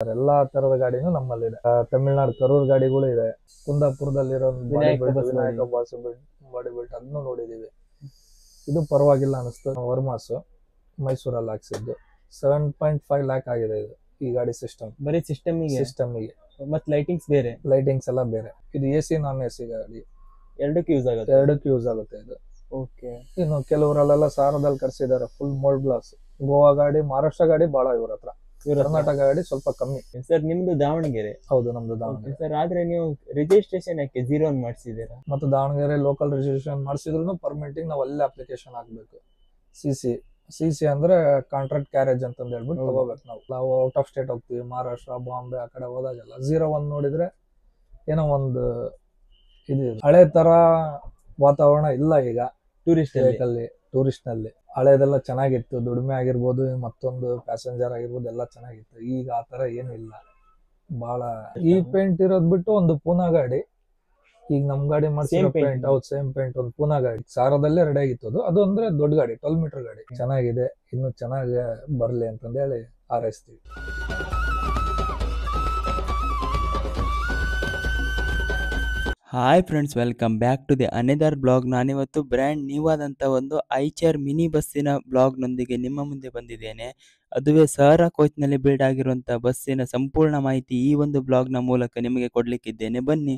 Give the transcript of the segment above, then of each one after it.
ಎಲ್ಲಾ ತರದ ಗಾಡಿನೂ ನಮ್ಮಲ್ಲಿದೆ. ತಮಿಳ್ನಾಡು ಕರೂರ್ ಗಾಡಿಗಳು ಇದೆ. ಕುಂದಾಪುರದಲ್ಲಿರೋ ವಿನಾಯಕ ಬಾಡಿ ಬಿಲ್ಟ್ ಅದನ್ನು ನೋಡಿದೀವಿ. ಇದು ಪರವಾಗಿಲ್ಲ ಅನಿಸ್ತು. ವರ್ಮಾಸ್ ಮೈಸೂರಲ್ಲಿ ಹಾಕ್ಸಿದ್ದು 7.5 ಲ್ಯಾಕ್ ಆಗಿದೆ ಇದು ಈ ಗಾಡಿ ಸಿಸ್ಟಮ್. ಬರೀ ಸಿಸ್ಟಮಿಗೆ ಮತ್ತೆ ಲೈಟಿಂಗ್ಸ್ ಎಲ್ಲ ಬೇರೆ. ಇದು AC ನಾನ್ AC ಗಾಡಿ ಎರಡಕ್ಕೂ ಯೂಸ್ ಆಗುತ್ತೆ ಇದು. ಓಕೆ. ಇನ್ನು ಕೆಲವರಲ್ಲೆಲ್ಲ ಸಾರದಲ್ಲಿ ಕರ್ಸಿದ್ದಾರೆ ಫುಲ್ ಮೋಲ್ಡ್ ಗ್ಲಾಸ್. ಗೋವಾ ಗಾಡಿ, ಮಹಾರಾಷ್ಟ್ರ ಗಾಡಿ ಬಹಳ ಇವ್ರ ಹತ್ರ. ಕರ್ನಾಟಕ ಗಾಡಿ ಸ್ವಲ್ಪ ಕಮ್ಮಿ. ಸರ್ ನಿಮ್ದು ದಾವಣಗೆರೆ? ಹೌದು, ನಮ್ದು ದಾವಣಗೆರೆ. ಸರ್ ಆದ್ರೆ ನೀವು ರಿಜಿಸ್ಟ್ರೇಷನ್ ಯಾಕೆ 0 ಮಾಡಿಸಿದ್ದೀರಾ? ಮತ್ತೆ ದಾವಣಗೆರೆ ಲೋಕಲ್ ರಿಜಿಸ್ಟ್ರೇಷನ್ ಮಾಡಿಸಿದ್ರು ಪರ್ಮಿಟಿಂಗ್ ನಾವು ಅಲ್ಲೇ ಅಪ್ಲಿಕೇಶನ್ ಹಾಕ್ಬೇಕು. CC ಅಂದ್ರೆ ಕಾಂಟ್ರಾಕ್ಟ್ ಕ್ಯಾರೇಜ್ ಅಂತಂದು ಹೇಳ್ಬಿಟ್ಟು ತಗೋಬೇಕು. ನಾವು ಔಟ್ ಆಫ್ ಸ್ಟೇಟ್ ಹೋಗ್ತೀವಿ, ಮಹಾರಾಷ್ಟ್ರ, ಬಾಂಬೆ ಆ ಕಡೆ ಹೋದಾಗೆಲ್ಲ 01 ನೋಡಿದ್ರೆ ಏನೋ ಒಂದು ಇದು ಹಳೆ ತರ ವಾತಾವರಣ ಇಲ್ಲ ಈಗ ಟೂರಿಸ್ಟ್ ನಲ್ಲಿ. ಹಳೇದೆಲ್ಲ ಚೆನ್ನಾಗಿತ್ತು, ದುಡಿಮೆ ಆಗಿರ್ಬೋದು, ಮತ್ತೊಂದು ಪ್ಯಾಸೆಂಜರ್ ಆಗಿರ್ಬೋದು, ಎಲ್ಲ ಚೆನ್ನಾಗಿತ್ತು. ಈಗ ಆತರ ಏನು ಇಲ್ಲ. ಬಹಳ ಈ ಪೇಂಟ್ ಇರೋದ್ ಬಿಟ್ಟು ಒಂದು ಪೂನಾ ಗಾಡಿ, ಈಗ ನಮ್ ಗಾಡಿ ಮಾಡ್ಸಿರೋ ಪೇಂಟ್, ಹೌದು ಸೇಮ್ ಪೇಂಟ್, ಒಂದು ಪೂನಾ ಗಾಡಿ ಸಾರದಲ್ಲೇ ರೆಡಿ ಆಗಿತ್ತು. ಅದು ಅಂದ್ರೆ ದೊಡ್ಡ ಗಾಡಿ, 12 ಮೀಟರ್ ಗಾಡಿ ಚೆನ್ನಾಗಿದೆ. ಇನ್ನು ಚೆನ್ನಾಗಿ ಬರ್ಲಿ ಅಂತಂದು ಹೇಳಿ ಹಾರೈಸ್ತೀವಿ. Hi friends, welcome back to the another blog. ನಾನಿವತ್ತು ಬ್ರ್ಯಾಂಡ್ ನ್ಯೂ ಆದಂಥ ಒಂದು ಐಚರ್ ಮಿನಿ ಬಸ್ಸಿನ ಬ್ಲಾಗ್ನೊಂದಿಗೆ ನಿಮ್ಮ ಮುಂದೆ ಬಂದಿದ್ದೇನೆ. ಅದುವೇ ಸಹರಾ ಕೋಚ್ನಲ್ಲಿ ಬಿಲ್ಡ್ ಆಗಿರುವಂಥ ಬಸ್ಸಿನ ಸಂಪೂರ್ಣ ಮಾಹಿತಿ ಈ ಒಂದು ಬ್ಲಾಗ್ನ ಮೂಲಕ ನಿಮಗೆ ಕೊಡಲಿಕ್ಕಿದ್ದೇನೆ. ಬನ್ನಿ.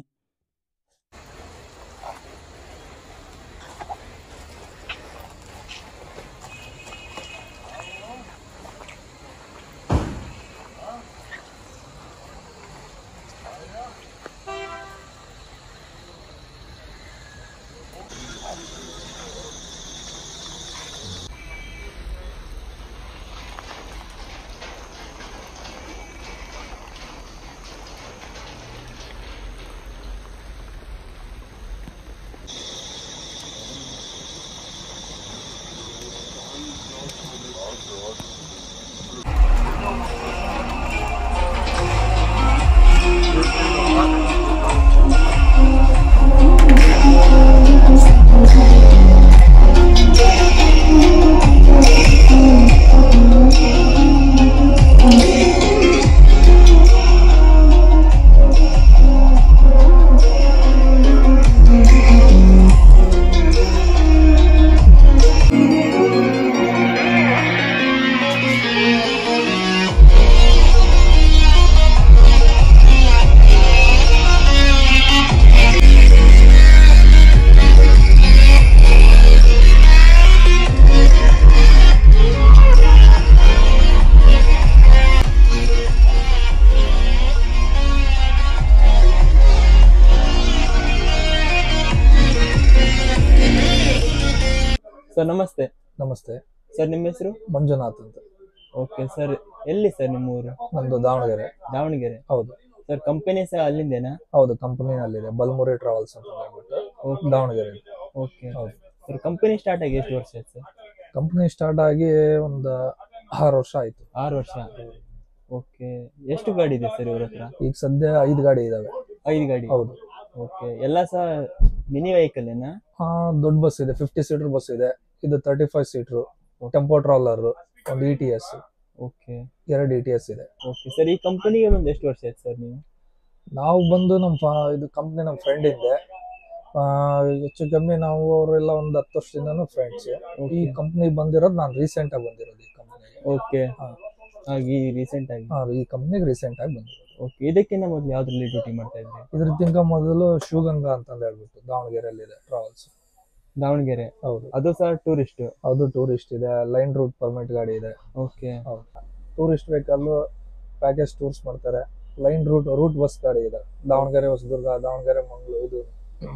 ಸರ್ ನಮಸ್ತೆ. ನಮಸ್ತೆ ಸರ್, ನಿಮ್ಮ ಹೆಸರು? ಮಂಜುನಾಥ್ ಅಂತ. ಓಕೆ ಸರ್, ಎಲ್ಲಿ ಸರ್ ನಿಮ್ಮ ಊರು? ನಮ್ದು ದಾವಣಗೆರೆ. ಹೌದು ಸರ್, ಕಂಪನಿ ಸಹ ಅಲ್ಲಿಂದೇನಾ? ಹೌದು, ಕಂಪನಿನಲ್ಲಿದೆ, ಬಲ್ಮುರಿ ಟ್ರಾವೆಲ್ಸ್ ಅಂತ ಹೇಳ್ಬಿಟ್ಟು ದಾವಣಗೆರೆ. ಓಕೆ. ಹೌದು ಸರ್, ಕಂಪನಿ ಸ್ಟಾರ್ಟ್ ಆಗಿ ಎಷ್ಟು ವರ್ಷ ಆಯ್ತು ಸರ್? ಕಂಪನಿ ಸ್ಟಾರ್ಟ್ ಆಗಿ ಒಂದು 6 ವರ್ಷ ಆಯ್ತು. 6 ವರ್ಷ. ಓಕೆ. ಎಷ್ಟು ಗಾಡಿ ಇದೆ ಸರ್ ಇವ್ರ ಹತ್ರ? ಈಗ ಸದ್ಯ 5 ಗಾಡಿ ಇದಾವೆ. 5 ಗಾಡಿ? ಹೌದು. ಓಕೆ. ಎಲ್ಲ ಸಹ ಮಿನಿ ವೆಹಿಕಲ್ ಏನಾ? ದೊಡ್ಡ ಬಸ್ ಇದೆ, 50 ಸೀಟರ್ ಬಸ್ ಇದೆ. ಇದು 35 ಸೀಟರ್ ಟೆಂಪೋ ಟ್ರಾಲರ್, ಒಂದು ETS. ಓಕೆ. 2 ETS ಇದೆ. ಓಕೆ ಸರ್, ಈ ಕಂಪನಿಗೆ ಬಂದು ಎಷ್ಟು ವರ್ಷ ಆಯ್ತು ಸರ್ ನೀವು? ನಾವು ಬಂದು ಇದು ಕಂಪ್ನಿ ನಮ್ಮ ಫ್ರೆಂಡ್ ಇದೆ. ಹೆಚ್ಚು ಕಮ್ಮಿ ನಾವು ಅವರೆಲ್ಲ ಒಂದು 10 ವರ್ಷದಿಂದನೂ ಫ್ರೆಂಡ್ಸ್. ಈ ಕಂಪ್ನಿ ಬಂದಿರೋದು ನಾನು ರೀಸೆಂಟ್ ಆಗಿ ಬಂದಿರೋದು ಈ ಕಂಪ್ನಿಗೆ. ಓಕೆ. ಹಾಗೆ ರೀಸೆಂಟ್ ಆಗಿ ಈ ಕಂಪ್ನಿಗೆ ರೀಸೆಂಟ್ ಆಗಿ ಬಂದಿರೋದು. ಓಕೆ. ಇದಕ್ಕಿಂತ ಮೊದಲು ಯಾವ್ದ್ರಲ್ಲಿ ಡ್ಯೂಟಿ ಮಾಡ್ತಾ ಇದ್ರಿ? ಇದಕ್ಕಿಂತ ಮೊದಲು ಶಿವಗಂಗಾ ಅಂತಂದು ಹೇಳ್ಬಿಟ್ಟು ದಾವಣಗೆರೆಯಲ್ಲಿ ಇದೆ ಟ್ರಾವೆಲ್ಸ್. ದಾವಣಗೆರೆ? ಹೌದು. ಅದು ಸಹ ಟೂರಿಸ್ಟ್? ಅದು ಟೂರಿಸ್ಟ್ ಇದೆ, ಲೈನ್ ರೂಟ್ ಪರ್ಮಿಟ್ ಗಾಡಿ ಇದೆ. ಓಕೆ. ಹೌದು. ಟೂರಿಸ್ಟ್ ವೆಹಿಕಲ್ ಪ್ಯಾಕೇಜ್ ಟೂರ್ಸ್ ಮಾಡ್ತಾರೆ. ಲೈನ್ ರೂಟ್ ಬಸ್ ಗಾಡಿ ಇದೆ, ದಾವಣಗೆರೆ ಹೊಸದುರ್ಗ, ದಾವಣಗೆರೆ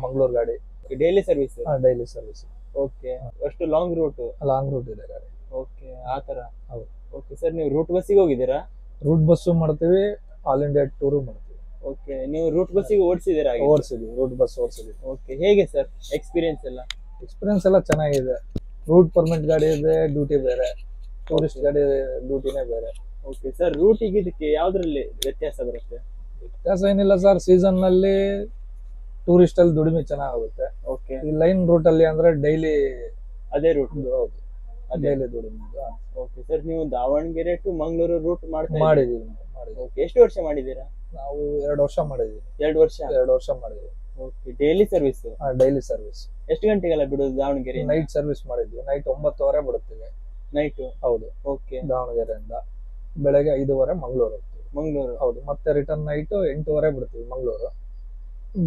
ಮಂಗಳೂರು ಗಾಡಿ. Daily service? Daily service. Okay. ಅಷ್ಟು ಲಾಂಗ್ ರೂಟ್ ಇದೆ ಗಾಡಿ. ಓಕೆ, ಆ ತರ. ಹೌದು. ಓಕೆ ಸರ್, ನೀವು ರೂಟ್ ಬಸ್ಸಿಗೆ ಹೋಗಿದ್ದೀರಾ? ರೂಟ್ ಬಸ್ಸು ಮಾಡ್ತೀವಿ, ಆಲ್ ಇಂಡಿಯಾ ಟೂರು ಮಾಡ್ತೀವಿ. ಓಕೆ. ನೀವು ರೂಟ್ ಬಸ್ಸಿಗೆ ಓಡಿಸಿದ್ದೀರಾ? ಓಡಿಸಿದ್ವಿ, ರೂಟ್ ಬಸ್ ಓಡಿಸಿದ್ವಿ. ಓಕೆ. ಹೇಗೆ ಸರ್ ಎಕ್ಸ್ಪೀರಿಯನ್ಸ್ ಎಲ್ಲ? ಎಕ್ಸ್ಪೀರಿಯನ್ಸ್ ಎಲ್ಲ ಚೆನ್ನಾಗಿದೆ. ರೂಟ್ ಪರ್ಮಿಟ್ ಗಾಡಿ ಇದೆ, ಡ್ಯೂಟಿ ಬೇರೆ. ಟೂರಿಸ್ಟ್ ಗಾಡಿ ಡ್ಯೂಟಿನೇ ಬೇರೆ. ಓಕೆ ಸರ್, ರೂಟಿಗೆ ಇದಕ್ಕೆ ಯಾವ್ದ್ರಲ್ಲಿ ವ್ಯತ್ಯಾಸ ಬರುತ್ತೆ? ವ್ಯತ್ಯಾಸ ಏನಿಲ್ಲ ಸರ್, ಸೀಸನ್ ನಲ್ಲಿ ಟೂರಿಸ್ಟ್ ಅಲ್ಲಿ ದುಡಿಮೆ ಚೆನ್ನಾಗುತ್ತೆ. ಓಕೆ. ಈ ಲೈನ್ ರೂಟ್ ಅಲ್ಲಿ ಅಂದ್ರೆ ಡೈಲಿ ಅದೇ ರೂಟ್? ಹೌದು, ಡೈಲಿ ದುಡಿಮೆ. ಓಕೆ ಸರ್, ನೀವು ದಾವಣಗೆರೆ ಟು ಮಂಗಳೂರು ರೂಟ್ ಮಾಡಿದೀವಿ. ಮಾಡಿದ್ವಿ. ಎಷ್ಟು ವರ್ಷ ಮಾಡಿದ್ದೀರಾ? ನಾವು 2 ವರ್ಷ ಮಾಡಿದ್ವಿ. 2 ವರ್ಷ. 2 ವರ್ಷ ಮಾಡಿದ್ವಿ. Okay, daily service? Daily service. ಎಷ್ಟು ಗಂಟೆಗೆಲ್ಲ ಬಿಡೋದು ದಾವಣಗೆರೆ? ನೈಟ್ ಸರ್ವಿಸ್ ಮಾಡಿದ್ವಿ. ನೈಟ್ 9:30 ಬಿಡುತ್ತೀವಿ. ನೈಟ್? ಹೌದು. ಓಕೆ. ದಾವಣಗೆರೆಯಿಂದ ಬೆಳಗ್ಗೆ 5:30 ಮಂಗಳೂರು ಹೋಗ್ತೀವಿ. ಮಂಗಳೂರು? ಹೌದು. ಮತ್ತೆ ರಿಟರ್ನ್ ನೈಟ್ 8:30 ಬಿಡ್ತೀವಿ ಮಂಗಳೂರು.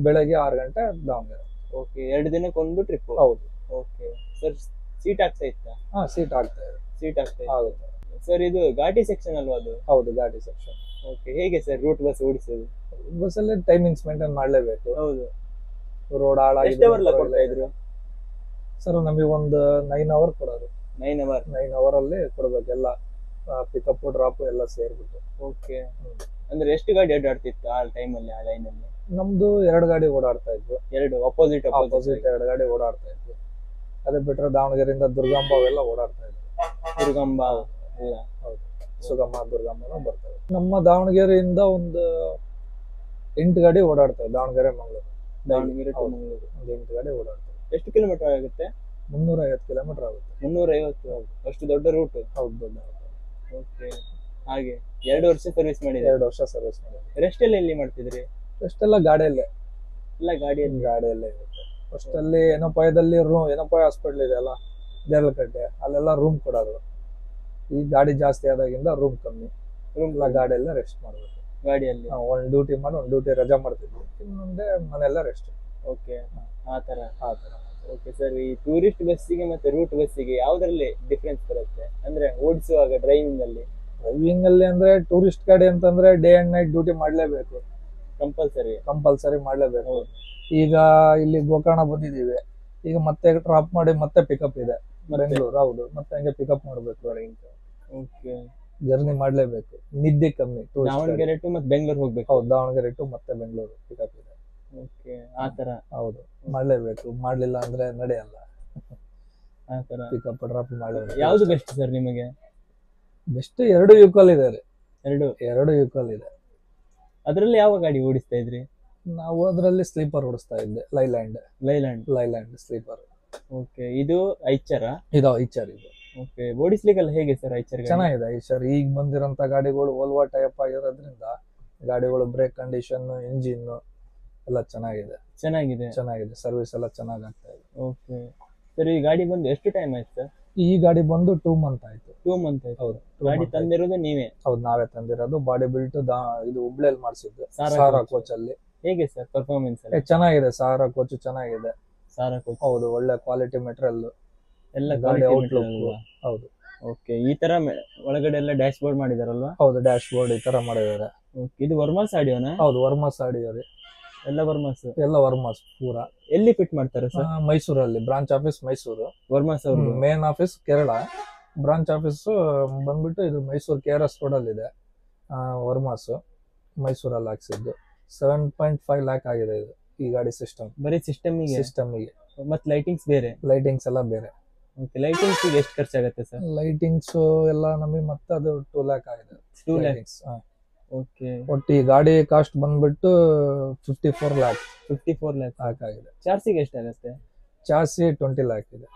ಬೆಳಗ್ಗೆ 6 ಗಂಟೆ ದಾವಣಗೆರೆ. ಓಕೆ, 2 ದಿನಕ್ಕೊಂದು ಟ್ರಿಪ್? ಹೌದು. ಓಕೆ ಸರ್, ಸೀಟ್ ಆಗ್ತಾ ಇತ್ತಾ? ಸೀಟ್ ಆಗ್ತಾ ಇದೆ. ಸೀಟ್ ಆಗ್ತಾ ಇದೆ. ಆಗುತ್ತೆ ಸರ್, ಇದು ಘಾಟಿ ಸೆಕ್ಷನ್ ಅಲ್ವಾ ಅದು? ಹೌದು, ಗಾಡಿ ಸೆಕ್ಷನ್. ಓಕೆ, ಹೇಗೆ ಸರ್ ರೂಟ್ ಬಸ್ ಓಡಿಸೋದು? ಬಸ್ಸಲ್ಲಿ ಟೈಮಿಂಗ್ಸ್ ಮೇಂಟೈನ್ ಮಾಡ್ಲೇಬೇಕು. ಹೌದು. ರೋಡ್ ಎಷ್ಟು ಅವರ್ ಕೊಡ್ತಾ ಇದ್ರು ಸರ್? ನಮಗೆ ಒಂದು 9 ಅವರ್ ಕೊಡೋದು. 9 ಅವರ್? 9 ಅವರ್ ಅಲ್ಲಿ ಕೊಡ್ಬೇಕು ಎಲ್ಲ, ಪಿಕಪ್ ಡ್ರಾಪ್ ಎಲ್ಲ ಸೇರ್ಬಿಟ್ಟು. ಓಕೆ. ಅಂದ್ರೆ ಎಷ್ಟು ಗಾಡಿ ಅಡ್ಡಾಡ್ತಿತ್ತು ಆ ಟೈಮ್ ಅಲ್ಲಿ, ಆ ಲೈನ್ ಅಲ್ಲಿ? ನಮ್ದು 2 ಗಾಡಿ ಓಡಾಡ್ತಾ ಇದ್ವು. 2 ಅಪೋಸಿಟ್ 2 ಗಾಡಿ ಓಡಾಡ್ತಾ ಇದ್ವು. ಅದೇ ಬಿಟ್ರೆ ದಾವಣಗೆರೆಯಿಂದ ದುರ್ಗಾಂಬ ಅವೆಲ್ಲ ಓಡಾಡ್ತಾ ಇದ್ವು. ದುರ್ಗಂಬ ಎಲ್ಲ? ಹೌದು. ಸುಗಮ ದುರ್ಗಂಬನ ಬರ್ತವೆ. ನಮ್ಮ ದಾವಣಗೆರೆಯಿಂದ ಒಂದು 8 ಗಾಡಿ ಓಡಾಡ್ತವೆ. ದಾವಣಗೆರೆ ಮಂಗಳೂರು. ದಾವಣಗೆರೆ ಟು ಮಂಗಳೂರು ಒಂದು 8 ಗಾಡಿ ಓಡಾಡ್ತವೆ. ಎಷ್ಟು ಕಿಲೋಮೀಟರ್ ಆಗುತ್ತೆ? 350 ಕಿಲೋಮೀಟರ್ ಆಗುತ್ತೆ. 350? ಅಷ್ಟು ದೊಡ್ಡ ರೂಟ್? ಹೌದು, ದೊಡ್ಡ. ಓಕೆ. ಹಾಗೆ 2 ವರ್ಷ ಸರ್ವಿಸ್ ಮಾಡಿದ್ರೆ? 2 ವರ್ಷ ಸರ್ವಿಸ್ ಮಾಡಿದ್ವಿ. ರೆಸ್ಟ್ ಎಲ್ಲ ಎಲ್ಲಿ ಮಾಡ್ತಿದ್ರಿ? ಅಷ್ಟೆಲ್ಲ ಗಾಡಿಯಲ್ಲೇ. ಎಲ್ಲ ಗಾಡಿಯಲ್ಲೇ ಇರುತ್ತೆ. ಫಸ್ಟ್ ಅಲ್ಲಿ ಏನಪ್ಪಾಯದಲ್ಲಿ ಏನಪ್ಪಾಯ ಹಾಸ್ಪಿಟಲ್ ಇದೆ ಅಲ್ಲ, ದೇರ್ಲಕಟ್ಟೆ, ಅಲ್ಲೆಲ್ಲ ರೂಮ್ ಕೊಡೋದು. ಈ ಗಾಡಿ ಜಾಸ್ತಿ ಆದಾಗಿಂದ ರೂಮ್ ಕಮ್ಮಿ. ಎಲ್ಲ ಗಾಡಿಯಲ್ಲೇ ರೆಸ್ಟ್ ಮಾಡ್ಬೇಕು. ಗಾಡಿಯಲ್ಲಿ ಒಂದ್ ಡ್ಯೂಟಿ ಮಾಡಿ ಒಂದ್ ಡ್ಯೂಟಿ ರಜಾ ಮಾಡ್ತಿದ್ವಿ. ಇನ್ನೊಂದೇ ಮನೆಯಲ್ಲ ರೆಸ್ಟ್. ಓಕೆ, ಆ ತರ. ಓಕೆ ಸರ್, ಈ ಟೂರಿಸ್ಟ್ ಬಸ್ಸಿಗೆ ಮತ್ತೆ ರೂಟ್ ಬಸ್ಸಿಗೆ ಯಾವ್ದ್ರಲ್ಲಿ ಡಿಫ್ರೆನ್ಸ್ ಬರುತ್ತೆ? ಅಂದ್ರೆ ಓಡಿಸುವಾಗ ಡ್ರೈವಿಂಗ್ ಅಲ್ಲಿ ಅಂದ್ರೆ ಟೂರಿಸ್ಟ್ ಗಾಡಿ ಅಂತಂದ್ರೆ ಡೇ ಅಂಡ್ ನೈಟ್ ಡ್ಯೂಟಿ ಮಾಡ್ಲೇಬೇಕು. ಕಂಪಲ್ಸರಿ ಮಾಡ್ಲೇಬೇಕು. ಈಗ ಇಲ್ಲಿ ಗೋಕರ್ಣ ಬಂದಿದೀವಿ, ಈಗ ಮತ್ತೆ ಡ್ರಾಪ್ ಮಾಡಿ ಮತ್ತೆ ಪಿಕಪ್ ಇದೆ ಬೆಂಗಳೂರು. ಹೌದು, ಮತ್ತೆ ಹಂಗೆ ಪಿಕಪ್ ಮಾಡ್ಬೇಕು. ಓಕೆ, ಜರ್ನಿ ಮಾಡ್ಲೇಬೇಕು. ನಿದ್ದೆ ಕಮ್ಮಿ. ದಾವಣಗೆರೆ ಟು ಮತ್ತೆ ಬೆಂಗಳೂರು ಹೋಗ್ಬೇಕು? ಹೌದು, ದಾವಣಗೆರೆ ಟು ಮತ್ತೆ ಬೆಂಗಳೂರು ಪಿಕಪ್ ಇದೆ. ಓಕೆ, ಆತರ. ಹೌದು, ಮಾಡ್ಲೇಬೇಕು. ಮಾಡ್ಲಿಲ್ಲ ಅಂದ್ರೆ ನಡೆಯಲ್ಲ. ಆತರ ಪಿಕಪ್ ಡ್ರಾಪ್ ಮಾಡ್ಲೇಬೇಕು. ಯಾವ್ದು ಬೆಸ್ಟ್ ಸರ್ ನಿಮಗೆ? ಬೆಸ್ಟ್ 2 ಯುಕಲ್ ಇದೆ ರೀ. 2 ಯುಕಲ್ ಇದೆ. ಅದ್ರಲ್ಲಿ ಯಾವ ಗಾಡಿ ಓಡಿಸ್ತಾ ಇದ್ರಿ? ನಾವು ಅದ್ರಲ್ಲಿ ಸ್ಲೀಪರ್ ಓಡಿಸ್ತಾ ಇದ್ದೆ. Leyland sleeper. ಓಕೆ, ಇದು ಐಚರ? ಇದು ಐಚರ್. ಇದು ಓಕೆ. ಓಡಿಸ್ಲಿಕ್ಕೆಲ್ಲ ಹೇಗೆ ಸರ್ ಐಚರ್? ಚೆನ್ನಾಗಿದೆ ಐಚರ್. ಈಗ ಬಂದಿರೋಂತ ಗಾಡಿಗಳು ವೋಲ್ವೋ ಟೈಪ್ ಆಗಿರೋದ್ರಿಂದ ಗಾಡಿಗಳು ಬ್ರೇಕ್ ಕಂಡೀಷನ್, ಇಂಜಿನ್ ಎಲ್ಲ ಚೆನ್ನಾಗಿದೆ. ಸರ್ವಿಸ್ ಎಲ್ಲ ಚೆನ್ನಾಗಿ ಆಗ್ತಾ ಇದೆ. ಓಕೆ ಸರ್, ಈ ಗಾಡಿ ಬಂದು ಎಷ್ಟು ಟೈಮ್ ಆಯ್ತು ಸರ್? ಈ ಗಾಡಿ ಬಂದು 2 ಮಂತ್ ಆಯ್ತು. 2 ಮಂತ್ ಆಯ್ತು? ಹೌದು. ಗಾಡಿ ತಂದಿರೋದು ನೀವೇ? ಹೌದು, ನಾವೇ ತಂದಿರೋದು. ಬಾಡಿ ಬಿಲ್ಟ್ ಇದು ಹುಬ್ಳಿಯಲ್ಲಿ ಮಾಡಿಸಿದ್ದು, ಸಾರಾ ಕೋಚ್ ಅಲ್ಲಿ. ಹೇಗೆ ಸರ್ ಪರ್ಫಾರ್ಮೆನ್ಸ್? ಚೆನ್ನಾಗಿದೆ. ಸಾರಾ ಕೋಚ್ ಚೆನ್ನಾಗಿದೆ. ಸಾರಾ ಕೋಚ್? ಹೌದು, ಒಳ್ಳೆ ಕ್ವಾಲಿಟಿ ಮೆಟೀರಿಯಲ್ ಎಲ್ಲ. ಗಾಡಿ ಔಟ್ಲುಕ್? ಹೌದು. ಓಕೆ, ಈ ತರ ಒಳಗಡೆ ಎಲ್ಲ ಡ್ಯಾಶ್ ಬೋರ್ಡ್ ಮಾಡಿದಾರಲ್ವಾ? ಹೌದು, ಡ್ಯಾಶ್ ಬೋರ್ಡ್ ಈ ತರ ಮಾಡಿದ್ದಾರೆ. ಇದು ವರ್ಮಾಸ್ ಆಡಿಯೋನಾ? ಹೌದು, ವರ್ಮಾಸ್ ಆಡಿಯೋ ರೀ. ಎಲ್ಲ ವರ್ಮಾಸ್ ಪೂರಾ. ಎಲ್ಲಿ ಫಿಟ್ ಮಾಡ್ತಾರೆ ಸರ್? ಮೈಸೂರಲ್ಲಿ. Branch office Mysuru. ವರ್ಮಾಸ್ ಅವರು main office Kerala. Branch office ಬಂದ್ಬಿಟ್ಟು ಇದು ಮೈಸೂರು KRS ರೋಡ್ ಅಲ್ಲಿ ಇದೆ. ವರ್ಮಾಸ್ ಮೈಸೂರಲ್ಲಿ ಹಾಕ್ಸಿದ್ದು. 7.5 ಲ್ಯಾಕ್ ಆಗಿದೆ ಇದು ಈ ಗಾಡಿ ಸಿಸ್ಟಮ್. ಬರೀ ಸಿಸ್ಟಮಿಗೆ? ಮತ್ತೆ ಲೈಟಿಂಗ್ಸ್ ಎಲ್ಲ ಬೇರೆ. ಓಕೆ, ಲೈಟಿಂಗ್ಸ್ ಎಷ್ಟು ಖರ್ಚಾಗುತ್ತೆ ಸರ್? ಲೈಟಿಂಗ್ಸ್ ಎಲ್ಲ ನಮಗೆ ಮತ್ತೆ ಅದು 2 ಲ್ಯಾಕ್ ಆಗಿದೆ. 2 ಲ್ಯಾಕ್? ಓಕೆ. ಒಟ್ಟು ಈ ಗಾಡಿ ಕಾಸ್ಟ್ ಬಂದ್ಬಿಟ್ಟು 54 ಲ್ಯಾಕ್. 54 ಲ್ಯಾಕ್ ಆಗಿದೆ. ಚಾರ್ಸಿಗೆ ಎಷ್ಟಾಗುತ್ತೆ? ಚಾರ್ಸಿ 20 ಲ್ಯಾಕ್ ಇದೆ.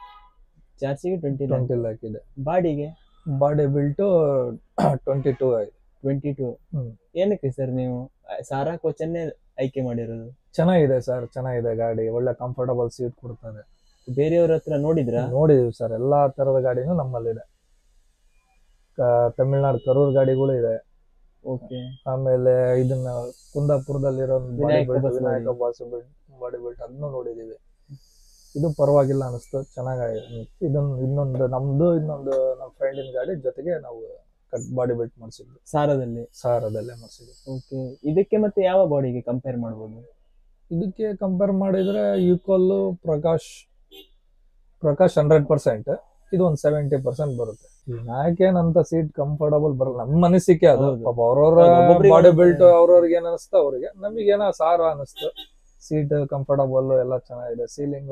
ಚಾರ್ಸಿಗೆ 20 ಲ್ಯಾಕ್ ಇದೆ. ಬಾಡಿ ಬಿಲ್ಟು 22 ಆಗಿದೆ. 22? ಏನಕ್ಕೆ ಸರ್ ನೀವು ಸಾರಾ ಕೋಚ್ ಅನ್ನೇ ಆಯ್ಕೆ ಮಾಡಿರೋದು? ಚೆನ್ನಾಗಿದೆ ಸರ್, ಚೆನ್ನಾಗಿದೆ ಗಾಡಿ. ಒಳ್ಳೆ ಕಂಫರ್ಟಬಲ್ ಸೀಟ್ ಕೊಡ್ತಾರೆ. ಬೇರೆಯವ್ರ ಹತ್ರ ನೋಡಿದೀವಿ ಸರ್. ಎಲ್ಲಾ ತರದ ಗಾಡಿನೂ ನಮ್ಮಲ್ಲಿದೆ. ತಮಿಳ್ನಾಡು ಕರೂರ್ ಗಾಡಿಗಳು ಇದೆ. ಓಕೆ. ಆಮೇಲೆ ಇದನ್ನ ಕುಂದಾಪುರದಲ್ಲಿರೋ ವಿನಾಯಕ ಬಾಸ್ ಬಾಡಿ ಬಿಲ್ಟ್ ಅದನ್ನು ನೋಡಿದೀವಿ. ಇದು ಪರವಾಗಿಲ್ಲ ಅನಿಸ್ತು, ಚೆನ್ನಾಗಿದೆ. ಇನ್ನೊಂದು ನಮ್ಮ ಫ್ರೆಂಡಿನ ಗಾಡಿ ಜೊತೆಗೆ ನಾವು ಬಾಡಿ ಬಿಲ್ಟ್ ಮಾಡಿಸಿದ್ವಿ. ಸಾರದಲ್ಲೇ ಮಾಡಿಸಿದ್ವಿ. ಓಕೆ. ಇದಕ್ಕೆ ಮತ್ತೆ ಯಾವ ಬಾಡಿಗೆ ಕಂಪೇರ್ ಮಾಡ್ಬೋದು? ಇದಕ್ಕೆ ಕಂಪೇರ್ ಮಾಡಿದ್ರೆ ಯುಕೋಲ್ ಪ್ರಕಾಶ್ 100%. ಇದು ಒಂದು 70% ಬರುತ್ತೆ. ಯಾಕೇನಂತ ಸೀಟ್ ಕಂಫರ್ಟಬಲ್ ಬರಲ್ಲ, ನಮ್ಮ ಅನಿಸಿಕೆ ಅದು. ಪಾಪ ಅವ್ರವ್ರ ಬಾಡಿ ಬಿಲ್ಟ್ ಅವ್ರವ್ರಿಗೆ ಏನ್ ಅನಿಸ್ತಾ ಅವ್ರಿಗೆ. ನಮಗೇನ ಸಾರ ಅನಿಸ್ತು. ಸೀಟ್ ಕಂಫರ್ಟಬಲ್ ಎಲ್ಲ ಚೆನ್ನಾಗಿದೆ. ಸೀಲಿಂಗ್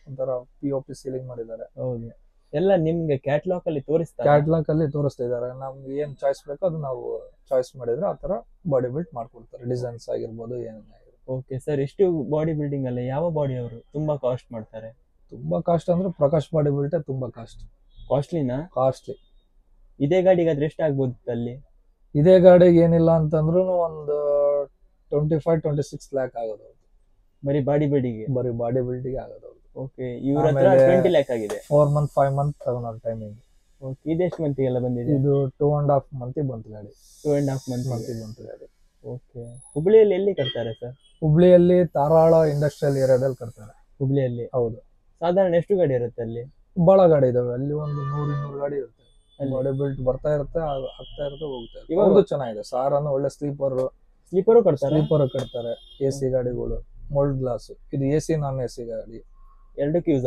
ಒಂಥರ POP ಸೀಲಿಂಗ್ ಮಾಡಿದ್ದಾರೆ. ಹೌದು, ಎಲ್ಲ ನಿಮ್ಗೆ ಕ್ಯಾಟ್ಲಾಗ್ ಅಲ್ಲಿ ತೋರಿಸ್ತಾ ಇದಾರೆ. ನಮ್ಗೆ ಏನ್ ಚಾಯ್ಸ್ ಬೇಕೋ ಅದು ನಾವು ಚಾಯ್ಸ್ ಮಾಡಿದ್ರೆ ಆತರ ಬಾಡಿ ಬಿಲ್ಟ್ ಮಾಡ್ಕೊಡ್ತಾರೆ. ಡಿಸೈನ್ಸ್ ಆಗಿರ್ಬೋದು, ಏನಾಗಿರ್ಬೋದು. ಓಕೆ ಸರ್, ಇಷ್ಟು ಬಾಡಿ ಬಿಲ್ಡಿಂಗ್ ಅಲ್ಲಿ ಯಾವ ಬಾಡಿ ಅವರು ತುಂಬಾ ಕಾಸ್ಟ್ ಮಾಡ್ತಾರೆ? ತುಂಬಾ ಕಾಸ್ಟ್ ಅಂದ್ರೆ ಪ್ರಕಾಶ್ ಬಾಡಿ ಬಿಲ್ಟ್ ತುಂಬಾ ಕಾಸ್ಟ್ಲಿ. ಇದೇ ಗಾಡಿಗಾದ್ರೆ ಎಷ್ಟು ಆಗ್ಬೋದು ಅಲ್ಲಿ? ಇದೇ ಗಾಡಿಗೆ ಏನಿಲ್ಲ ಅಂತಂದ್ರು ಒಂದು 25-26 ಲ್ಯಾಕ್ ಆಗೋದು ಬರೀ ಬಾಡಿ ಬಿಲ್ಡಿಗೆ. ಬರೀ ಬಾಡಿ ಬಿಲ್ಡಿಗೆ ಆಗೋದು. ಓಕೆ, ಇವ್ರ ಹತ್ರ ಆಮೇಲೆ 20 ಲ್ಯಾಕ್ ಆಗಿದೆ. 4 ಮಂತ್ ತಗೊಂಡ್ ಟೈಮಿಂಗ್. ಓಕೆ, ಇದೆಷ್ಟು ಮಂತಿಗೆಲ್ಲ ಬಂದಿದೆ? ಇದು 2.5 ಮಂತಿಗೆ ಬಂತು ಗಾಡಿ. 2.5 ಮಂತಿಗೆ ಬಂತು ಗಾಡಿ. ಓಕೆ, ಹುಬ್ಳಿಯಲ್ಲಿ ಎಲ್ಲಿ ಕಟ್ತಾರೆ ಸರ್? ಹುಬ್ಳಿಯಲ್ಲಿ ತಾರಾಳ ಇಂಡಸ್ಟ್ರಿಯಲ್ ಏರಿಯಾದಲ್ಲಿ ಕಟ್ತಾರೆ. ಹುಬ್ಳಿಯಲ್ಲಿ? ಹೌದು. ಸಾಧಾರಣ ಎಷ್ಟು ಗಾಡಿ ಇರುತ್ತೆ ಅಲ್ಲಿ? ಬಹಳ ಗಾಡಿ ಇದಾವೆ ಅಲ್ಲಿ, ಒಂದು 100-200 ಗಾಡಿ ಇರುತ್ತೆ. ಬಾಡಿ ಬಿಲ್ಟ್ ಬರ್ತಾ ಇರುತ್ತೆ, ಆಗ್ತಾ ಇರುತ್ತೆ, ಹೋಗ್ತಾ ಇರುತ್ತೆ. ಇವಾಗ ಚೆನ್ನಾಗಿದೆ. ಸಾರನ್ನು ಒಳ್ಳೆ ಸ್ಲೀಪರು ಕಟ್ತಾರೆ. ಎಸಿ ಗಾಡಿಗಳು, ಮೋಲ್ಡ್ ಗ್ಲಾಸ್. ಇದು ಎಸಿ ನಾನ್ ಎಸಿ ಗಾಡಿ ಎರಡಕ್ಕೆ ಯೂಸ್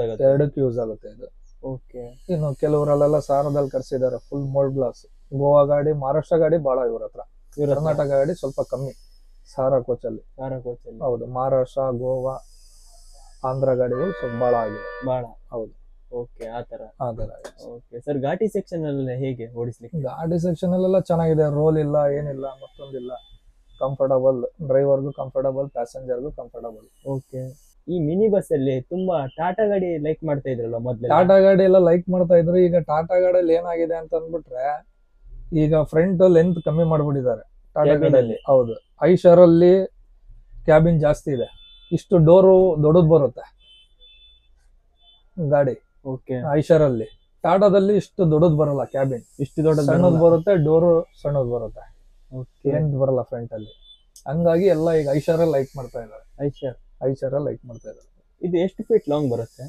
ಆಗುತ್ತೆ ಇದು. ಓಕೆ, ಇನ್ನು ಕೆಲವರಲ್ಲೆಲ್ಲ ಸಾರದಲ್ಲಿ ಕಟ್ಸಿದ್ದಾರೆ ಫುಲ್ ಮೋಲ್ಡ್ ಗ್ಲಾಸ್. ಗೋವಾ ಗಾಡಿ, ಮಹಾರಾಷ್ಟ್ರ ಗಾಡಿ ಬಹಳ ಇವ್ರ ಹತ್ರ. ಕರ್ನಾಟಕ ಗಾಡಿ ಸ್ವಲ್ಪ ಕಮ್ಮಿ ಸಾರಾ ಕೋಚಲ್ಲಿ. ಹೌದು, ಮಹಾರಾಷ್ಟ್ರ, ಗೋವಾ, ಆಂಧ್ರ ಗಾಡಿಗಳು ಸ್ವಲ್ಪ ಬಹಳ ಆಗಿದೆ. ಹೌದು. ಓಕೆ, ಆತರ. ಓಕೆ ಸರ್, ಘಾಟಿ ಸೆಕ್ಷನ್ ಅಲ್ಲಿ ಹೇಗೆ ಓಡಿಸ್ಲಿಕ್ಕೆ? ಗಾಡಿ ಸೆಕ್ಷನ್ ಅಲ್ಲೆಲ್ಲ ಚೆನ್ನಾಗಿದೆ. ರೋಲ್ ಇಲ್ಲ, ಏನಿಲ್ಲ, ಮತ್ತೊಂದಿಲ್ಲ. ಕಂಫರ್ಟಬಲ್, ಡ್ರೈವರ್ಗೂ ಕಂಫರ್ಟಬಲ್, ಪ್ಯಾಸೆಂಜರ್ಗೂ ಕಂಫರ್ಟಬಲ್. ಓಕೆ, ಈ ಮಿನಿ ಬಸ್ ಅಲ್ಲಿ ತುಂಬಾ ಟಾಟಾ ಗಾಡಿ ಲೈಕ್ ಮಾಡ್ತಾ ಇದ್ರಲ್ಲ ಮೊದ್ಲು? ಟಾಟಾ ಗಾಡಿ ಎಲ್ಲ ಲೈಕ್ ಮಾಡ್ತಾ ಇದ್ರು. ಈಗ ಟಾಟಾ ಗಾಡಿಯಲ್ಲಿ ಏನಾಗಿದೆ ಅಂತ ಅಂದ್ಬಿಟ್ರೆ, ಈಗ ಫ್ರಂಟ್ ಲೆಂತ್ ಕಮ್ಮಿ ಮಾಡ್ಬಿಟ್ಟಿದ್ದಾರೆ ಟಾಟಾ ಗಾಡಿಯಲ್ಲಿ. ಹೌದು, ಐಶರ್ ಅಲ್ಲಿ ಕ್ಯಾಬಿನ್ ಜಾಸ್ತಿ ಇದೆ. ಇಷ್ಟು ಡೋರು ದೊಡ್ಡದು ಬರುತ್ತೆ ಗಾಡಿ. ಓಕೆ, ಐಶರ್ ಅಲ್ಲಿ. ಟಾಟಾದಲ್ಲಿ ಇಷ್ಟು ದೊಡ್ಡದು ಬರಲ್ಲ ಕ್ಯಾಬಿನ್. ಇಷ್ಟು ದೊಡ್ಡದು ಸಣ್ಣದು ಬರುತ್ತೆ, ಡೋರು ಸಣ್ಣದು ಬರುತ್ತೆ, ಲೆಂತ್ ಬರಲ್ಲ ಫ್ರಂಟ್ ಅಲ್ಲಿ. ಹಂಗಾಗಿ ಎಲ್ಲ ಈಗ ಐಶರ್ ಲೈಕ್ ಮಾಡ್ತಾ ಇದ್ದಾರೆ. ಐಶರ್ ಲೈಕ್ ಮಾಡ್ತಾ ಇದ್ದಾರೆ. ಇದು ಎಷ್ಟು ಫೀಟ್ ಲಾಂಗ್ ಬರುತ್ತೆ?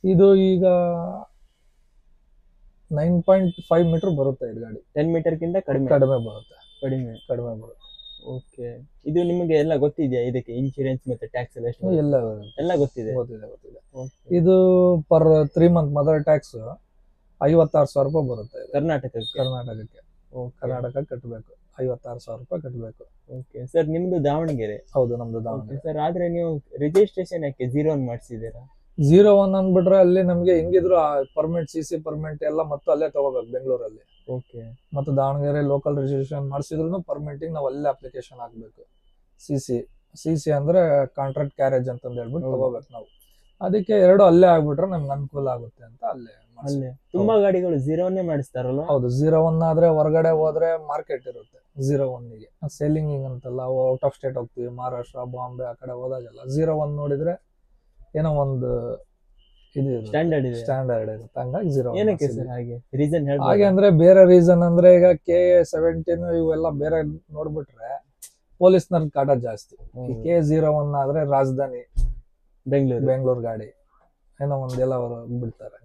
ಇದು ಈಗ 9.5 ಮೀಟರ್ ಬರುತ್ತೆ. ಇದು ಗಾಡಿ 10 ಮೀಟರ್ಗಿಂತ ಕಡಿಮೆ ಬರುತ್ತೆ. ಕಡಿಮೆ ಬರುತ್ತೆ. ಓಕೆ, ಇದು ನಿಮಗೆ ಎಲ್ಲ ಗೊತ್ತಿದೆಯಾ? ಇದಕ್ಕೆ ಇನ್ಶೂರೆನ್ಸ್ ಮತ್ತೆ ಟ್ಯಾಕ್ಸ್ ಎಲ್ಲ ಎಷ್ಟು? ಎಲ್ಲ ಗೊತ್ತಿದೆ. ಇದು ಪರ್ 3 ಮಂತ್ ಮದರ್ ಟ್ಯಾಕ್ಸ್ 56,000 ರೂಪಾಯಿ ಬರುತ್ತೆ. ಕರ್ನಾಟಕಕ್ಕೆ ಕಟ್ಟಬೇಕು. 56,000 ರೂಪಾಯಿ ಕಟ್ಟಬೇಕು. ಓಕೆ ಸರ್, ನಿಮ್ದು ದಾವಣಗೆರೆ? ಹೌದು, ನಮ್ದು ದಾವಣಗೆರೆ. ಸರ್, ಆದ್ರೆ ನೀವು ರಿಜಿಸ್ಟ್ರೇಷನ್ ಯಾಕೆ 01 ಮಾಡಿಸಿದ್ದೀರಾ? 01 ಅಂದ್ಬಿಟ್ರೆ ಅಲ್ಲಿ ನಮ್ಗೆ ಹೆಂಗಿದ್ರು ಪರ್ಮಿಟ್, CC ಪರ್ಮಿಟ್ ಎಲ್ಲ ಮತ್ತೆ ಅಲ್ಲೇ ತಗೋಬೇಕು ಬೆಂಗಳೂರಲ್ಲಿ. ಓಕೆ, ಮತ್ತೆ ದಾವಣಗೆರೆ ಲೋಕಲ್ ರಿಜಿಸ್ಟ್ರೇಷನ್ ಮಾಡಿಸಿದ್ರು ಪರ್ಮಿಟಿಂಗ್ ನಾವು ಅಲ್ಲೇ ಅಪ್ಲಿಕೇಶನ್ ಹಾಕ್ಬೇಕು. CC ಅಂದ್ರೆ ಕಾಂಟ್ರಾಕ್ಟ್ ಕ್ಯಾರೇಜ್ ಅಂತಂದು ಹೇಳ್ಬಿಟ್ಟು ತಗೋಬೇಕು ನಾವು. ಅದಕ್ಕೆ 2 ಅಲ್ಲೇ ಆಗ್ಬಿಟ್ರೆ ನಮ್ಗೆ ಅನುಕೂಲ ಆಗುತ್ತೆ ಅಂತ ಅಲ್ಲೇ. ತುಂಬಾ ಗಾಡಿಗಳು 01 ಮಾಡಿಸ್ತಾರಲ್ಲ? ಹೌದು, 01 ಆದ್ರೆ ಹೊರಗಡೆ ಹೋದ್ರೆ ಮಾರ್ಕೆಟ್ ಇರುತ್ತೆ. 01ಗೆ ಸೇಲಿಂಗ್ ಅಂತಲ್ಲ, ಔಟ್ ಆಫ್ ಸ್ಟೇಟ್ ಹೋಗ್ತೀವಿ, ಮಹಾರಾಷ್ಟ್ರ, ಬಾಂಬೆ ಆ ಕಡೆ ಹೋದಾಗೆಲ್ಲ 01 ನೋಡಿದ್ರೆ ಏನೋ ಒಂದು ಇದು ಸ್ಟ್ಯಾಂಡರ್ಡ್ ಇರುತ್ತೆ. ಹಂಗಾಗಿ 01. ಏನಕ್ಕೆ ಸರ್ ಹಾಗೆ? ರೀಸನ್ ಹಾಗೆ ಅಂದ್ರೆ ಬೇರೆ ರೀಸನ್ ಅಂದ್ರೆ ಈಗ KA-17 ಇವೆಲ್ಲ ಬೇರೆ ನೋಡ್ಬಿಟ್ರೆ ಪೊಲೀಸ್ನವ್ರ ಕಾಟ ಜಾಸ್ತಿ. KA-01 ಆದ್ರೆ ರಾಜಧಾನಿ ಬೆಂಗಳೂರು ಗಾಡಿ ಏನೋ ಒಂದೆಲ್ಲ ಅವರು ಬಿಡ್ತಾರೆ.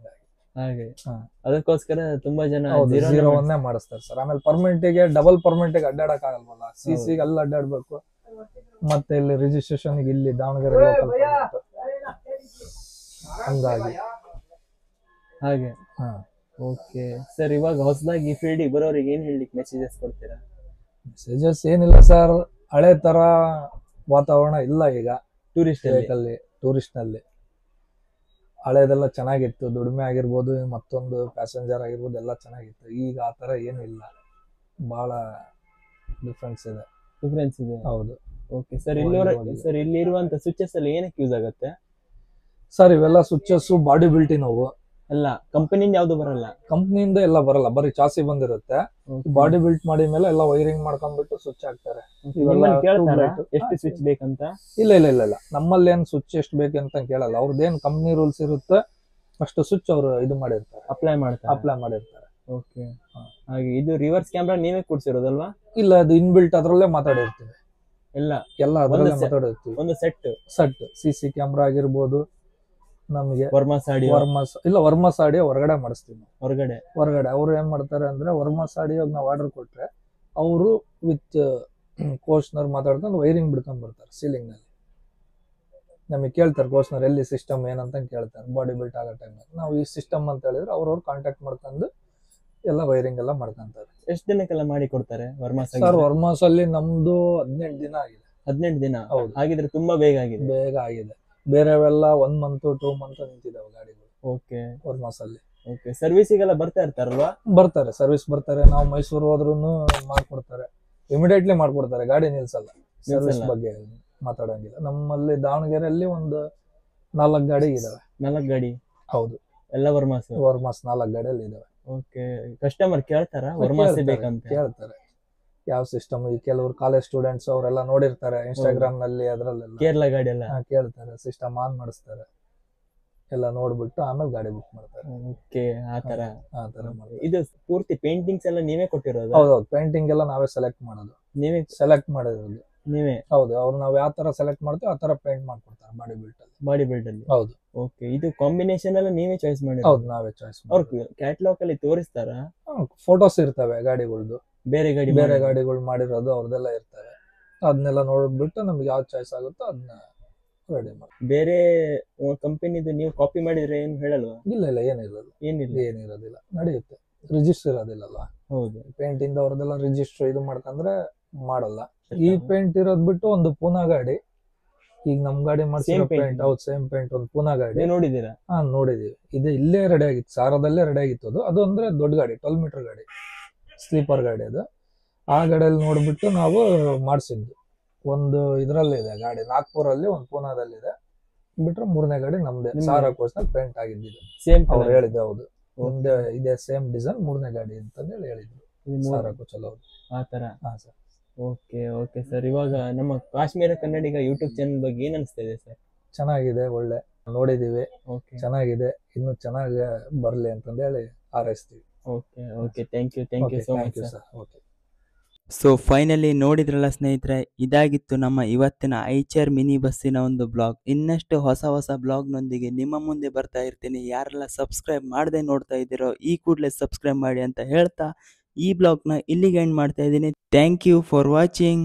ಹಾಗೆ ಅದಕ್ಕೋಸ್ಕರ ತುಂಬಾ ಜನ 01 ಮಾಡಿಸ್ತಾರೆ ಸರ್. ಆಮೇಲೆ ಪರ್ಮಿಟಿಗೆ ಡಬಲ್ ಪರ್ಮಿಟಿಗೆ ಅಡ್ಡಾಡಕ್ ಆಗಲ್ವಲ್ಲ, CCಗೆ ಅಲ್ಲಿ ಅಡ್ಡಾಡ್ಬೇಕು, ಮತ್ತೆ ಇಲ್ಲಿ ರಿಜಿಸ್ಟ್ರೇಷನ್ ಇಲ್ಲಿ ದಾವಣಗೆರೆ ಲೋಕಲ್ ಹಂಗಾಗಿ ಹಾಗೆ. ಓಕೆ ಸರ್, ಇವಾಗ ಹೊಸದಾಗಿ ಫೀಲ್ಡಿಗೆ ಬರೋರಿಗೆ ಏನ್ ಹೇಳಲಿಕ್ಕೆ ಮೆಸೇಜಸ್ ಕೊಡ್ತೀರಾ? ಮೆಸೇಜಸ್ ಏನಿಲ್ಲ ಸರ್, ಹಳೆ ತರ ವಾತಾವರಣ ಇಲ್ಲ ಈಗ. ಟೂರಿಸ್ಟ್ ನಲ್ಲಿ ಹಳೆದೆಲ್ಲ ಚೆನ್ನಾಗಿತ್ತು, ದುಡಿಮೆ ಆಗಿರ್ಬೋದು, ಮತ್ತೊಂದು ಪ್ಯಾಸೆಂಜರ್ ಆಗಿರ್ಬೋದು, ಎಲ್ಲ ಚೆನ್ನಾಗಿತ್ತು. ಈಗ ಆ ತರ ಏನು ಇಲ್ಲ, ಬಹಳ ಡಿಫ್ರೆನ್ಸ್ ಇದೆ. ಹೌದು. ಓಕೆ ಸರ್, ಇಲ್ಲಿರುವಂತ ಸ್ವಿಚಸ್ ಅಲ್ಲಿ ಏನಕ್ಕೆ ಯೂಸ್ ಆಗುತ್ತೆ ಸರ್? ಇವೆಲ್ಲ ಸ್ವಿಚಸ್ ಬಾಡಿ ಬಿಲ್ಟಿ ನಾವು ಎಲ್ಲ ಕಂಪನಿಯಿಂದ ಯಾವ್ದು ಬರಲ್ಲ? ಕಂಪನಿಯಿಂದ ಎಲ್ಲ ಬರಲ್ಲ, ಬರೀ ಚಾಸಿ ಬಂದಿರುತ್ತೆ. ಬಾಡಿ ಬಿಲ್ಟ್ ಮಾಡಿ ಮೇಲೆ ಎಲ್ಲ ವೈರಿಂಗ್ ಮಾಡ್ಕೊಂಡ್ಬಿಟ್ಟು ಸ್ವಿಚ್ ಹಾಕ್ತಾರೆ. ಎಷ್ಟು ಸ್ವಿಚ್ ಬೇಕಂತ? ಇಲ್ಲ, ನಮ್ಮಲ್ಲಿ ಏನ್ ಸ್ವಿಚ್ ಎಷ್ಟು ಬೇಕಂತ ಕೇಳಲ್ಲ. ಅವ್ರದ್ದೇನ್ ಕಂಪ್ನಿ ರೂಲ್ಸ್ ಇರುತ್ತೆ ಅಷ್ಟು ಸ್ವಿಚ್ ಅವರು ಇದು ಮಾಡಿರ್ತಾರೆ, ಅಪ್ಲೈ ಮಾಡಿರ್ತಾರೆ. ಓಕೆ, ಹಾಗೆ ಇದು ರಿವರ್ಸ್ ಕ್ಯಾಮ್ರಾ ನೀವೇ ಕೂಡ್ಸಿರೋದಲ್ವಾ? ಇಲ್ಲ, ಅದು ಇನ್ಬಿಲ್ಟ್ ಅದ್ರಲ್ಲೇ ಮಾತಾಡಿರ್ತೀವಿ. ಎಲ್ಲ ಅದ್ರಲ್ಲೇ ಮಾತಾಡಿರ್ತೀವಿ. ಒಂದು ಸೆಟ್ CC ಕ್ಯಾಮ್ರಾ ಆಗಿರ್ಬೋದು. ನಮಗೆ ವರ್ಮಾಸ್ ಆಡಿಯೋ ಹೊರಗಡೆ ಮಾಡಿಸ್ತೀವಿ. ಹೊರಗಡೆ ಅವ್ರು ಏನ್ ಮಾಡ್ತಾರೆ ಅಂದ್ರೆ, ವರ್ಮಾಸ್ ಆಡಿಯೋ ನಾವು ಆರ್ಡರ್ ಕೊಟ್ರೆ ಅವರು ವಿತ್ ಕೋಚ್ನರ್ ಮಾತಾಡ್ಕೊಂಡು ವೈರಿಂಗ್ ಬಿಡ್ಕೊಂಡ್ ಬರ್ತಾರೆ. ಸೀಲಿಂಗ್ ನಲ್ಲಿ ನಮಗೆ ಕೇಳ್ತಾರೆ, ಕೋಚ್ನರ್ ಎಲ್ಲಿ ಸಿಸ್ಟಮ್ ಏನಂತ ಕೇಳ್ತಾರೆ. ಬಾಡಿ ಬಿಲ್ಟ್ ಆಗೋ ಟೈಮಲ್ಲಿ ನಾವು ಈ ಸಿಸ್ಟಮ್ ಅಂತ ಹೇಳಿದ್ರೆ ಅವ್ರವ್ರು ಕಾಂಟ್ಯಾಕ್ಟ್ ಮಾಡ್ಕೊಂಡು ಎಲ್ಲ ವೈರಿಂಗ್ ಎಲ್ಲ ಮಾಡ್ಕೊಂತಾರೆ. ಎಷ್ಟು ದಿನಕ್ಕೆಲ್ಲ ಮಾಡಿ ಕೊಡ್ತಾರೆ ವರ್ಮಾಸ್? ಸರ್, ವರ್ಮಾಸ್ ಅಲ್ಲಿ ನಮ್ದು 18 ದಿನ ಆಗಿದೆ. 18 ದಿನ? ಹೌದು. ಹಾಗಿದ್ರೆ ತುಂಬಾ ಬೇಗ ಆಗಿದೆ. ಬೇರೆವೆಲ್ಲ 1 ಮಂತ್ 2 ಮಂತ್ ನಿಂತಿದ್ದಾವೆ ಗಾಡಿಗಳು. ಓಕೆ, ವರ್ಮಾಸ್ ಅಲ್ಲಿ. ಓಕೆ, ಸರ್ವಿಸಿಗೆಲ್ಲ ಬರ್ತಾ ಇರ್ತಾರಲ್ವಾ? ಸರ್ವಿಸ್ ಬರ್ತಾರೆ. ನಾವು ಮೈಸೂರು ಹೋದ್ರು ಮಾಡ್ಕೊಡ್ತಾರೆ, ಇಮಿಡಿಯೇಟ್ಲಿ ಮಾಡ್ಕೊಡ್ತಾರೆ, ಗಾಡಿ ನಿಲ್ಸಲ್ಲ. ಸರ್ವಿಸ್ ಬಗ್ಗೆ ಮಾತಾಡಂಗಿಲ್ಲ. ನಮ್ಮಲ್ಲಿ ದಾವಣಗೆರೆಯಲ್ಲಿ ಒಂದು 4 ಗಾಡಿ ಇದಾವೆ. 4 ಗಾಡಿ? ಹೌದು, ಎಲ್ಲ ವರ್ಮಾಸ್ 4 ಗಾಡಿಯಲ್ಲಿ ಇದಾವೆ. ಓಕೆ, ಕಸ್ಟಮರ್ ಕೇಳ್ತಾರ ವರ್ಮಾಸ್ ಬೇಕಂತ? ಕೇಳ್ತಾರೆ. ಯಾವ ಸಿಸ್ಟಮ್. ಈ ಕೆಲವರು ಕಾಲೇಜ್ ಸ್ಟೂಡೆಂಟ್ಸ್ ಅವರೆಲ್ಲ ನೋಡಿರ್ತಾರೆ ಇನ್ಸ್ಟಾಗ್ರಾಮ್ ನಲ್ಲಿ ಅದ್ರಲ್ಲೆಲ್ಲ ಕೇರಳ ಗಾಡಿ ಎಲ್ಲ ಕೇಳ್ತಾರೆ, ಸಿಸ್ಟಮ್ ಆನ್ ಮಾಡಿಸ್ತಾರೆ, ಎಲ್ಲ ನೋಡ್ಬಿಟ್ಟು ಆಮೇಲೆ ಗಾಡಿ ಬುಕ್ ಮಾಡ್ತಾರೆ. ಓಕೆ ಆ ತರ ಆ ತರ ಮಾಡ್ತಾರೆ. ಇದು ಪೂರ್ತಿ ಪೇಂಟಿಂಗ್ಸ್ ಎಲ್ಲ ನೀವೇ ಕೊಟ್ಟಿರೋದು? ಹೌದೌದು, ಪೇಂಟಿಂಗ್ ಎಲ್ಲ ನಾವೇ ಸೆಲೆಕ್ಟ್ ಮಾಡೋದು, ನೀವೇ ಸೆಲೆಕ್ಟ್ ಮಾಡಿರೋದು ನೀವೇ? ಹೌದು, ಅವ್ರು ನಾವ್ ಯಾವ ತರ ಸೆಲೆಕ್ಟ್ ಮಾಡ್ತೀವಿ ಆ ತರ ಪೇಂಟ್ ಮಾಡ್ಕೊಡ್ತಾರೆ ಬಾಡಿ ಬಿಲ್ಟ್ ಅಲ್ಲಿ. ಬಾಡಿ ಬಿಲ್ಡ್ ಅಲ್ಲಿ? ಹೌದು. ಓಕೆ, ಇದು ಕಾಂಬಿನೇಷನ್ ಎಲ್ಲ ನೀವೇ ಚಾಯ್ಸ್ ಮಾಡಿ? ಹೌದು, ನಾವೇ ಚಾಯ್ಸ್ ಅವ್ರು ಕ್ಯಾಟ್ಲಾಗ್ ಅಲ್ಲಿ ತೋರಿಸ್ತಾರ? ಫೋಟೋಸ್ ಇರ್ತವೆ ಗಾಡಿಗಳ್ದು, ಬೇರೆ ಗಾಡಿಗಳು ಮಾಡಿರೋದು ಅವ್ರದೆಲ್ಲ ಇರ್ತವೆ. ಅದನ್ನೆಲ್ಲ ನೋಡ್ಬಿಟ್ಟು ನಮ್ಗೆ ಯಾವ್ದು ಚಾಯ್ಸ್ ಆಗುತ್ತೋ ಅದನ್ನ ರೆಡಿ ಮಾಡಿ. ಬೇರೆ ಕಂಪನಿದು ನೀವು ಕಾಪಿ ಮಾಡಿದ್ರೆ ಏನು ಹೇಳಲ್ವಾ? ಇಲ್ಲ ಏನಿರೋದಿಲ್ಲ, ನಡೆಯುತ್ತೆ. ರಿಜಿಸ್ಟರ್ ಇರೋದಿಲ್ಲಲ್ಲ. ಹೌದು, ಪೇಂಟ್ ಇಂದ ಅವ್ರದೆಲ್ಲ ರಿಜಿಸ್ಟರ್ ಇದು ಮಾಡ್ಕಂದ್ರೆ ಮಾಡಲ್ಲ. ಈ ಪೇಂಟ್ ಇರೋದ್ ಬಿಟ್ಟು ಒಂದು ಪೂನಾ ಗಾಡಿ, ಈಗ ನಮ್ ಗಾಡಿ ಮಾಡ್ಸಿರೋ ಪೇಂಟ್, ಹೌದು ಸೇಮ್ ಪೇಂಟ್, ಒಂದು ಪೂನಾ ಗಾಡಿ ನೋಡಿದೀರಾ? ನೋಡಿದೀವಿ. ಇದು ಇಲ್ಲೇ ರೆಡಿ ಆಗಿತ್ತು, ಸಾರದಲ್ಲೇ ರೆಡಿ ಆಗಿತ್ತು. ಅದು ಅಂದ್ರೆ ದೊಡ್ಡ ಗಾಡಿ, 12 ಮೀಟರ್ ಗಾಡಿ, ಸ್ಲೀಪರ್ ಗಾಡಿ ಅದು. ಆ ಗಾಡಿಯಲ್ಲಿ ನೋಡ್ಬಿಟ್ಟು ನಾವು ಮಾಡ್ಸಿದ್ದು. ಒಂದು ಇದ್ರಲ್ಲಿದೆ ಗಾಡಿ, ನಾಗ್ಪುರಲ್ಲಿ, ಒಂದು ಪೂನಾದಲ್ಲಿದೆ. ಬಿಟ್ರೆ 3ನೇ ಗಾಡಿ ನಮ್ದೇ, ಸಾರಾ ಕೋಚ್ನಲ್ಲಿ ಪೇಂಟ್ ಆಗಿದ್ದು. ಸೇಮ್ ಅವ್ರು ಹೇಳಿದ್ದೆ, ಹೌದು ಮುಂದೆ ಇದೆ ಸೇಮ್ ಡಿಸೈನ್ 3ನೇ ಗಾಡಿ ಅಂತಂದೇಳಿ ಹೇಳಿದ್ರು ಸಾರಾ ಕೋಚಲ್ ಅವರು. ಆ ತರ? ಹಾ ಸರ್. ಓಕೆ ಸರ್, ಇವಾಗ ನಮ್ಮ ಕಾಶ್ಮೀರ ಕನ್ನಡಿಗ ಯೂಟ್ಯೂಬ್ ಚಾನಲ್ ಬಗ್ಗೆ ಏನ್ ಅನಿಸ್ತಾ ಇದೆ ಸರ್? ಚೆನ್ನಾಗಿದೆ, ಒಳ್ಳೆ ನೋಡಿದೀವಿ, ಚೆನ್ನಾಗಿದೆ, ಇನ್ನು ಚೆನ್ನಾಗಿ ಬರ್ಲಿ ಅಂತಂದೇಳಿ ಹಾರೈಸ್ತೀವಿ. Okay thank you so much sir. Okay. So finally ನೋಡಿದ್ರಲ್ಲ ಸ್ನೇಹಿತರೆ, ಇದಾಗಿತ್ತು ನಮ್ಮ ಇವತ್ತಿನ ಐಚರ್ ಮಿನಿ ಬಸ್ಸಿನ ಒಂದು ಬ್ಲಾಗ್. ಇನ್ನಷ್ಟು ಹೊಸ ಬ್ಲಾಗ್ನೊಂದಿಗೆ ನಿಮ್ಮ ಮುಂದೆ ಬರ್ತಾ ಇರ್ತೀನಿ. ಯಾರೆಲ್ಲ ಸಬ್ಸ್ಕ್ರೈಬ್ ಮಾಡದೆ ನೋಡ್ತಾ ಇದ್ದೀರೋ ಈ ಕೂಡಲೇ ಸಬ್ಸ್ಕ್ರೈಬ್ ಮಾಡಿ ಅಂತ ಹೇಳ್ತಾ ಈ ಬ್ಲಾಗ್ನ ಇಲ್ಲಿಗೆ ಎಂಡ್ ಮಾಡ್ತಾ ಇದ್ದೀನಿ. Thank you for watching.